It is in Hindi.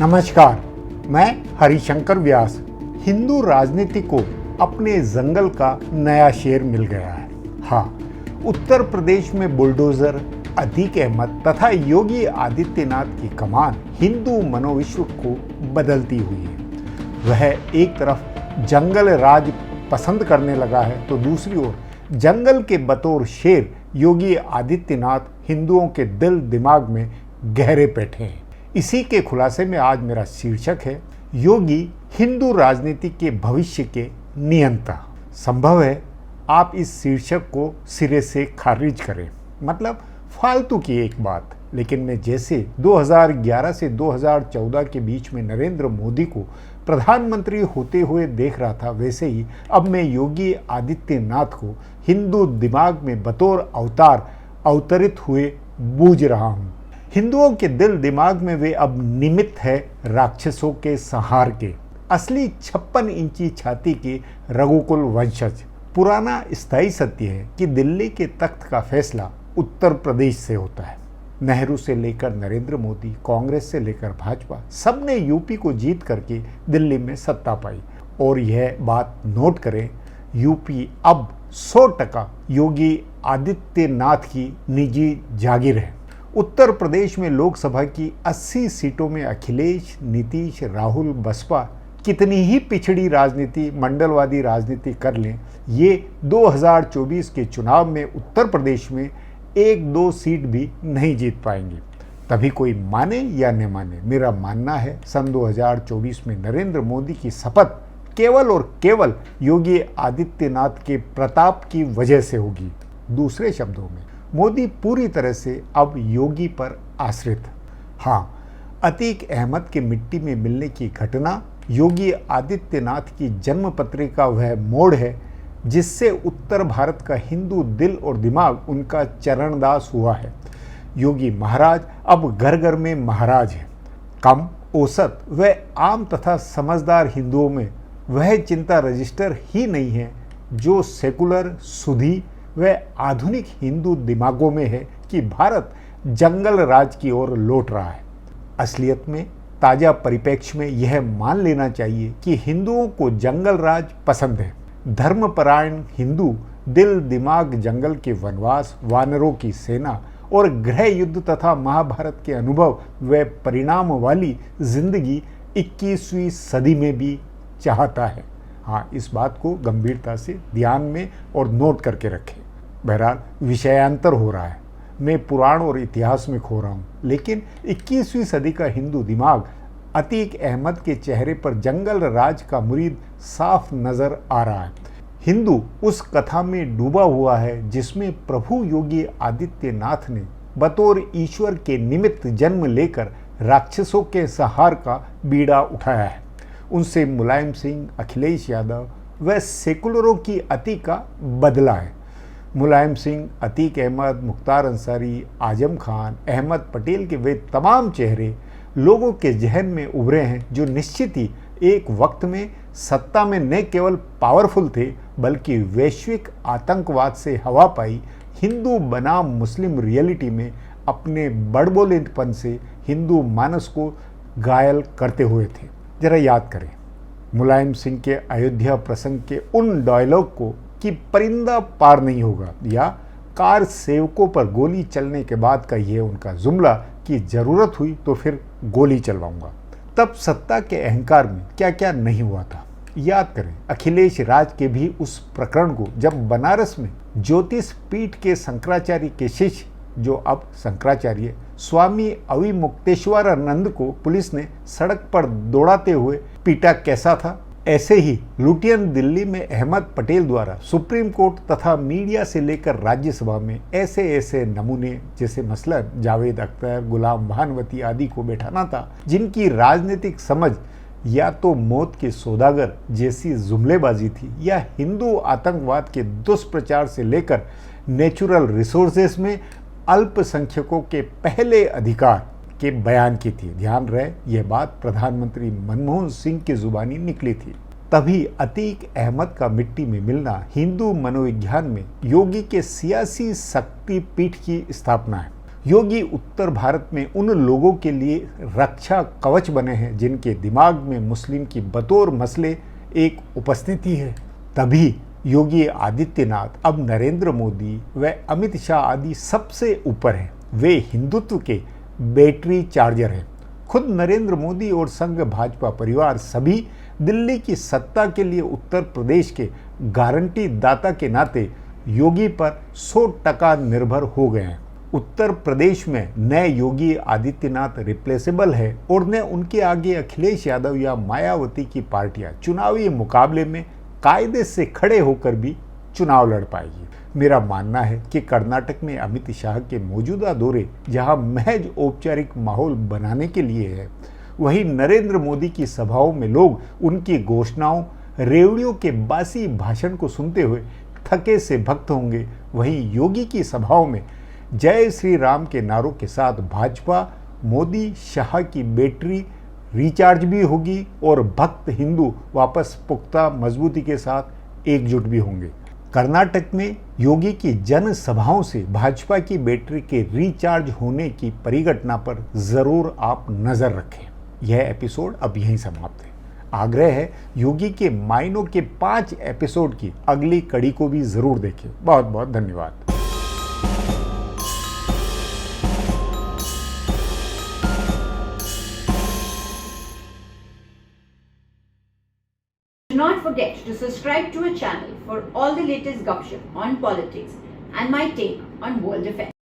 नमस्कार, मैं हरिशंकर व्यास। हिंदू राजनीति को अपने जंगल का नया शेर मिल गया है। हाँ, उत्तर प्रदेश में बुलडोजर अतीक अहमद तथा योगी आदित्यनाथ की कमान हिंदू मनोविश्व को बदलती हुई है। वह एक तरफ जंगल राज पसंद करने लगा है तो दूसरी ओर जंगल के बतौर शेर योगी आदित्यनाथ हिंदुओं के दिल दिमाग में गहरे बैठे हैं। इसी के खुलासे में आज मेरा शीर्षक है योगी हिंदू राजनीति के भविष्य के नियंता। संभव है आप इस शीर्षक को सिरे से खारिज करें, मतलब फालतू की एक बात, लेकिन मैं जैसे 2011 से 2014 के बीच में नरेंद्र मोदी को प्रधानमंत्री होते हुए देख रहा था, वैसे ही अब मैं योगी आदित्यनाथ को हिंदू दिमाग में बतौर अवतार अवतरित हुए बूझ रहा हूँ। हिंदुओं के दिल दिमाग में वे अब निमित्त है राक्षसों के संहार के, असली 56 इंची छाती के रघुकुल वंशज। पुराना स्थायी सत्य है कि दिल्ली के तख्त का फैसला उत्तर प्रदेश से होता है। नेहरू से लेकर नरेंद्र मोदी, कांग्रेस से लेकर भाजपा, सबने यूपी को जीत करके दिल्ली में सत्ता पाई। और यह बात नोट करें, यूपी अब 100% योगी आदित्यनाथ की निजी जागीर है। उत्तर प्रदेश में लोकसभा की 80 सीटों में अखिलेश, नीतीश, राहुल, बसपा कितनी ही पिछड़ी राजनीति, मंडलवादी राजनीति कर लें, ये 2024 के चुनाव में उत्तर प्रदेश में 1-2 सीट भी नहीं जीत पाएंगे। तभी कोई माने या न माने, मेरा मानना है सन 2024 में नरेंद्र मोदी की शपथ केवल और केवल योगी आदित्यनाथ के प्रताप की वजह से होगी। दूसरे शब्दों में मोदी पूरी तरह से अब योगी पर आश्रित। हाँ, अतीक अहमद के मिट्टी में मिलने की घटना योगी आदित्यनाथ की जन्म पत्रिका वह मोड़ है जिससे उत्तर भारत का हिंदू दिल और दिमाग उनका चरणदास हुआ है। योगी महाराज अब घर घर में महाराज है। कम, औसत व आम तथा समझदार हिंदुओं में वह चिंता रजिस्टर ही नहीं है जो सेकुलर, सुधी व आधुनिक हिंदू दिमागों में है कि भारत जंगल राज की ओर लौट रहा है। असलियत में ताजा परिप्रेक्ष्य में यह मान लेना चाहिए कि हिंदुओं को जंगल राज पसंद है। धर्मपरायण हिंदू दिल दिमाग जंगल के वनवास, वानरों की सेना और गृह युद्ध तथा महाभारत के अनुभव व परिणाम वाली जिंदगी 21वीं सदी में भी चाहता है। हाँ, इस बात को गंभीरता से ध्यान में और नोट करके रखें। बहरहाल विषयांतर हो रहा है, मैं पुराण और इतिहास में खो रहा हूँ, लेकिन 21वीं सदी का हिंदू दिमाग अतीक अहमद के चेहरे पर जंगल राज का मुरीद साफ नजर आ रहा है। हिंदू उस कथा में डूबा हुआ है जिसमें प्रभु योगी आदित्यनाथ ने बतौर ईश्वर के निमित्त जन्म लेकर राक्षसों के संहार का बीड़ा उठाया है। उनसे मुलायम सिंह, अखिलेश यादव व सेकुलरों की अति का बदला है। मुलायम सिंह, अतीक अहमद, मुख्तार अंसारी, आजम खान, अहमद पटेल के वे तमाम चेहरे लोगों के जहन में उभरे हैं जो निश्चित ही एक वक्त में सत्ता में न केवल पावरफुल थे बल्कि वैश्विक आतंकवाद से हवा पाई हिंदू बनाम मुस्लिम रियलिटी में अपने बड़बोलेपन से हिंदू मानस को घायल करते हुए थे। जरा याद करें मुलायम सिंह के अयोध्या प्रसंग के उन डायलॉग को कि परिंदा पार नहीं होगा, या कार सेवकों पर गोली चलने के बाद का यह उनका जुमला कि जरूरत हुई तो फिर गोली चलवाऊंगा। तब सत्ता के अहंकार में क्या क्या नहीं हुआ था। याद करें अखिलेश राज के भी उस प्रकरण को जब बनारस में ज्योतिष पीठ के शंकराचार्य के शिष्य, जो अब शंकराचार्य स्वामी अविमुक्तेश्वरानंद को पुलिस ने सड़क पर दौड़ाते हुए पीटा कैसा था, ऐसे ही लुटियन दिल्ली में अहमद पटेल द्वारा सुप्रीम कोर्ट तथा मीडिया से लेकर राज्यसभा में ऐसे ऐसे नमूने, जैसे मसलन जावेद अख्तर, गुलाम भानवती आदि को बैठाना था जिनकी राजनीतिक समझ या तो मौत के सौदागर जैसी जुमलेबाजी थी या हिंदू आतंकवाद के दुष्प्रचार से लेकर नेचुरल रिसोर्सेस में अल्पसंख्यकों के पहले अधिकार के बयान की थी। ध्यान रहे यह बात प्रधानमंत्री मनमोहन सिंह की जुबानी निकली थी। तभी अतीक अहमद का मिट्टी में मिलना हिंदू मनोविज्ञान में योगी के सियासी शक्ति पीठ की स्थापना है। योगी उत्तर भारत में उन लोगों के लिए रक्षा कवच बने हैं जिनके दिमाग में मुस्लिम की बतौर मसले एक उपस्थिति है। तभी योगी आदित्यनाथ अब नरेंद्र मोदी व अमित शाह आदि सबसे ऊपर हैं। वे हिंदुत्व के बैटरी चार्जर हैं। खुद नरेंद्र मोदी और संघ भाजपा परिवार सभी दिल्ली की सत्ता के लिए उत्तर प्रदेश के गारंटी दाता के नाते योगी पर 100% निर्भर हो गए हैं। उत्तर प्रदेश में नए योगी आदित्यनाथ रिप्लेसेबल है और न उनके आगे अखिलेश यादव या मायावती की पार्टियां चुनावी मुकाबले में कायदे से खड़े होकर भी चुनाव लड़ पाएगी। मेरा मानना है कि कर्नाटक में अमित शाह के मौजूदा दौरे जहां महज औपचारिक माहौल बनाने के लिए है, वहीं नरेंद्र मोदी की सभाओं में लोग उनकी घोषणाओं, रेवड़ियों के बासी भाषण को सुनते हुए थके से भक्त होंगे। वहीं योगी की सभाओं में जय श्री राम के नारों के साथ भाजपा मोदी शाह की बैटरी रिचार्ज भी होगी और भक्त हिंदू वापस पुख्ता मजबूती के साथ एकजुट भी होंगे। कर्नाटक में योगी की जन सभाओं से भाजपा की बैटरी के रिचार्ज होने की परिघटना पर जरूर आप नजर रखें। यह एपिसोड अब यहीं समाप्त है। आग्रह है योगी के मायनों के 5 एपिसोड की अगली कड़ी को भी जरूर देखें। बहुत बहुत धन्यवाद। Do not forget to subscribe to our channel for all the latest gossip on politics and my take on world affairs.